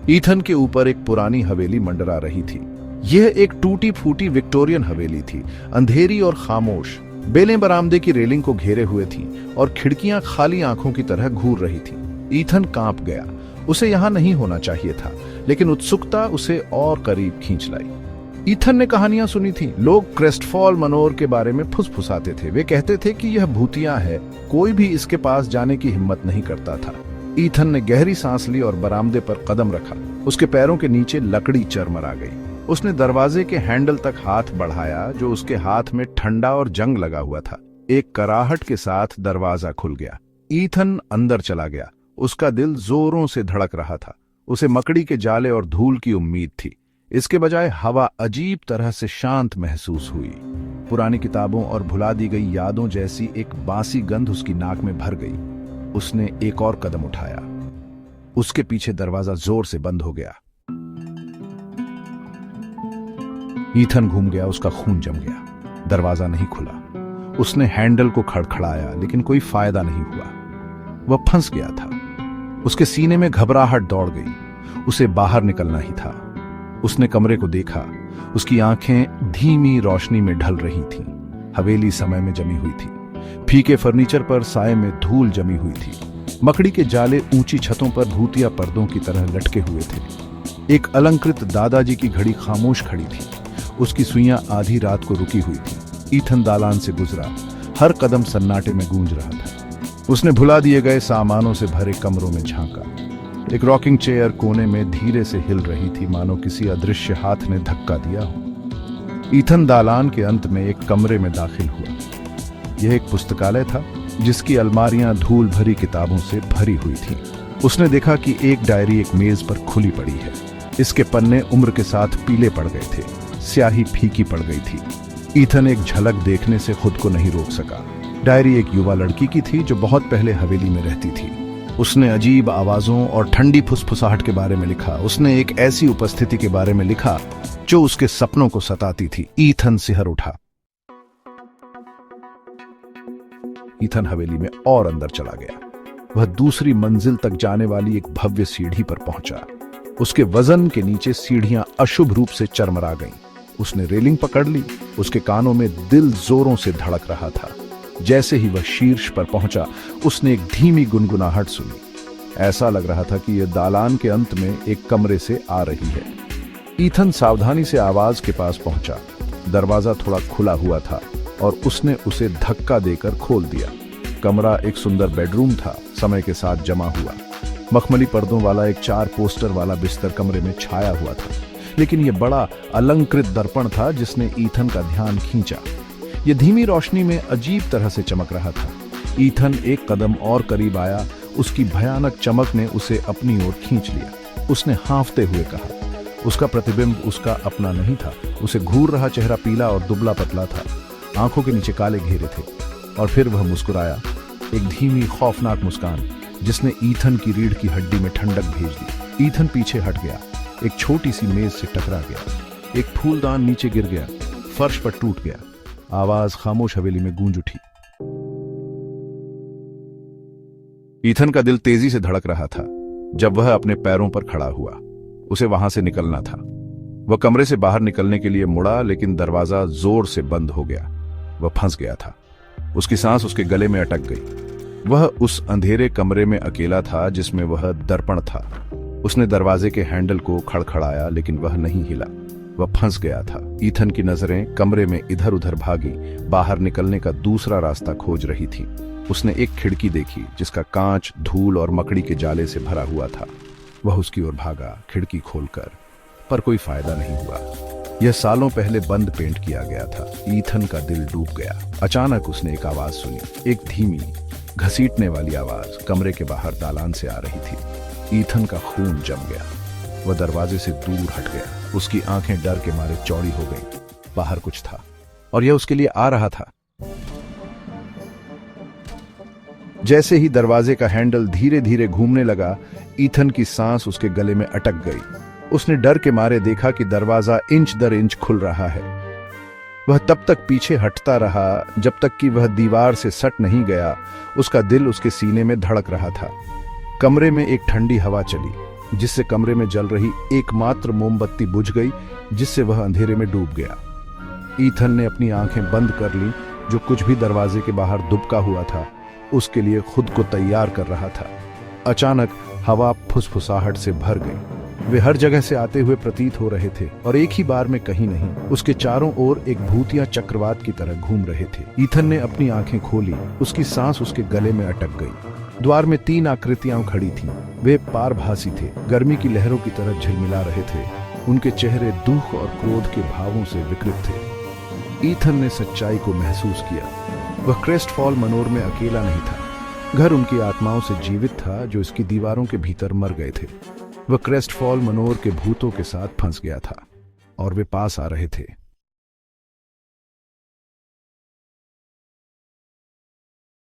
Ethan के ऊपर एक पुरानी हवेली मंडरा रही थी। यह एक टूटी फूटी विक्टोरियन हवेली थी, अंधेरी और खामोश। बेलें बरामदे की रेलिंग को घेरे हुए थी और खिड़कियां खाली आंखों की तरह घूर रही थी। ईथन कांप गया। उसे यहां नहीं होना चाहिए था, लेकिन उत्सुकता उसे और करीब खींच लाई। ईथन ने कहानियां सुनी थी। लोग क्रेस्टफॉल मनोर के बारे में फुसफुसाते थे। वे कहते थे कि यह भूतिया है, कोई भी इसके पास जाने की हिम्मत नहीं करता था। ईथन ने गहरी सांस ली और बरामदे पर कदम रखा। उसके पैरों के नीचे लकड़ी चरमरा गई। उसने दरवाजे के हैंडल तक हाथ बढ़ाया, जो उसके हाथ में ठंडा और जंग लगा हुआ था। एक कराहट के साथ दरवाजा खुल गया। ईथन अंदर चला गया। उसका दिल जोरों से धड़क रहा था। उसे मकड़ी के जाले और धूल की उम्मीद थी। इसके बजाय हवा अजीब तरह से शांत महसूस हुई। पुरानी किताबों और भुला दी गई यादों जैसी एक बासी गंध उसकी नाक में भर गई। उसने एक और कदम उठाया। उसके पीछे दरवाजा जोर से बंद हो गया। ईथन घूम गया। उसका खून जम गया। दरवाजा नहीं खुला। उसने हैंडल को खड़खड़ाया, लेकिन कोई फायदा नहीं हुआ। वह फंस गया था। उसके सीने में घबराहट दौड़ गई। उसे बाहर निकलना ही था। उसने कमरे को देखा। उसकी आंखें धीमी रोशनी में ढल रही थीं। हवेली समय में जमी हुई थी। फीके फर्नीचर पर साए में धूल जमी हुई थी। मकड़ी के जाले ऊंची छतों पर भूतिया पर्दों की तरह लटके हुए थे। एक अलंकृत दादाजी की घड़ी खामोश खड़ी थी। उसकी सुइयां आधी रात को रुकी हुई थी। ईथन दालान से गुजरा। हर कदम सन्नाटे में गूंज रहा था। उसने भुला दिए गए सामानों से भरे कमरों में झांका। एक रॉकिंग चेयर कोने में धीरे से हिल रही थी, मानो किसी अदृश्य हाथ ने धक्का दिया हो। ईथन दालान के अंत में एक कमरे में दाखिल हुआ। यह एक पुस्तकालय था, जिसकी अलमारियां धूल भरी किताबों से भरी हुई थीं। उसने देखा कि एक डायरी एक मेज पर खुली पड़ी है। इसके पन्ने उम्र के साथ पीले पड़ गए थे। स्याही फीकी पड़ गई थी। ईथन एक झलक देखने से खुद को नहीं रोक सका। डायरी एक युवा लड़की की थी, जो बहुत पहले हवेली में रहती थी। उसने अजीब आवाजों और ठंडी फुसफुसाहट के बारे में लिखा। उसने एक ऐसी उपस्थिति के बारे में लिखा जो उसके सपनों को सताती थी। ईथन सिहर उठा। ईथन हवेली में और अंदर चला गया। वह दूसरी मंजिल तक जाने वाली एक भव्य सीढ़ी पर पहुंचा। उसके वजन के नीचे सीढ़ियां अशुभ रूप से चरमरा गईं। उसने रेलिंग पकड़ ली। उसके कानों में दिल जोरों से धड़क रहा था। जैसे ही वह शीर्ष पर पहुंचा, उसने एक धीमी गुनगुनाहट सुनी। ऐसा लग रहा था कि यह दालान के अंत में एक कमरे से आ रही है। ईथन सावधानी से आवाज के पास पहुंचा। दरवाजा थोड़ा खुला हुआ था और उसने उसे धक्का देकर खोल दिया। कमरा एक सुंदर बेडरूम था, समय के साथ जमा हुआ। मखमली पर्दों वाला एक 4 पोस्टर वाला बिस्तर कमरे में छाया हुआ था, लेकिन यह बड़ा अलंकृत दर्पण था जिसने ईथन का ध्यान खींचा। यह धीमी रोशनी में अजीब तरह से चमक रहा था। ईथन एक कदम और करीब आया। उसकी भयानक चमक ने उसे अपनी ओर खींच लिया। उसने हाँफते हुए कहा। उसका प्रतिबिंब उसका अपना नहीं था। उसे घूर रहा चेहरा पीला और दुबला पतला था। आंखों के नीचे काले घेरे थे। और फिर वह मुस्कुराया, एक धीमी खौफनाक मुस्कान जिसने ईथन की रीढ़ की हड्डी में ठंडक भेज दी। ईथन पीछे हट गया। एक छोटी सी मेज से टकरा गया। एक फूलदान नीचे गिर गया। फर्श पर टूट गया। आवाज खामोश हवेली में गूंज उठी। ईथन का दिल तेजी से धड़क रहा था जब वह अपने पैरों पर खड़ा हुआ। उसे वहां से निकलना था। वह कमरे से बाहर निकलने के लिए मुड़ा, लेकिन दरवाजा जोर से बंद हो गया। वह फंस गया था। उसकी सांस उसके गले में अटक गई। वह उस अंधेरे कमरे में अकेला था जिसमें वह दर्पण था। उसने दरवाजे के हैंडल को खड़खड़ाया, लेकिन वह नहीं हिला। वह फंस गया था। ईथन की नजरें कमरे में इधर उधर भागी, बाहर निकलने का दूसरा रास्ता खोज रही थी। उसने एक खिड़की देखी जिसका कांच धूल और मकड़ी के जाले से भरा हुआ था। वह उसकी ओर भागा, खिड़की खोलकर, पर कोई फायदा नहीं हुआ। यह सालों पहले बंद पेंट किया गया था। ईथन का दिल डूब गया। अचानक उसने एक आवाज सुनी, एक धीमी घसीटने वाली आवाज कमरे के बाहर दालान से आ रही थी। ईथन का खून जम गया। वह दरवाजे से दूर हट गया। उसकी आंखें डर के मारे चौड़ी हो गईं। बाहर कुछ था और यह उसके लिए आ रहा था। जैसे ही दरवाजे का हैंडल धीरे धीरे घूमने लगा, ईथन की सांस उसके गले में अटक गई। उसने डर के मारे देखा कि दरवाजा इंच दर इंच खुल रहा है। वह तब तक पीछे हटता रहा जब तक कि वह दीवार से सट नहीं गया। उसका दिल उसके सीने में धड़क रहा था। कमरे में एक ठंडी हवा चली। जिससे कमरे में जल रही एकमात्र मोमबत्ती बुझ गई, जिससे वह अंधेरे में डूब गया। ईथन ने अपनी आंखें बंद कर लीं। जो कुछ भी दरवाजे के बाहर दुबका हुआ था उसके लिए खुद को तैयार कर रहा था। अचानक हवा फुसफुसाहट से भर गई। वे हर जगह से आते हुए प्रतीत हो रहे थे और एक ही बार में कहीं नहीं, उसके चारों ओर एक भूतिया चक्रवात की तरह घूम रहे थे। ईथन ने अपनी आंखें खोली। उसकी सांस उसके गले में अटक गई। द्वार में 3 आकृतियां खड़ी थीं। वे पारभासी थे, गर्मी की लहरों की तरह झिलमिला रहे थे। उनके चेहरे दुख और क्रोध के भावों से विकृत थे। ईथन ने सच्चाई को महसूस किया। वह क्रेस्टफॉल मनोर में अकेला नहीं था। घर उनकी आत्माओं से जीवित था जो इसकी दीवारों के भीतर मर गए थे। वह क्रेस्टफॉल मनोर के भूतों के साथ फंस गया था और वे पास आ रहे थे।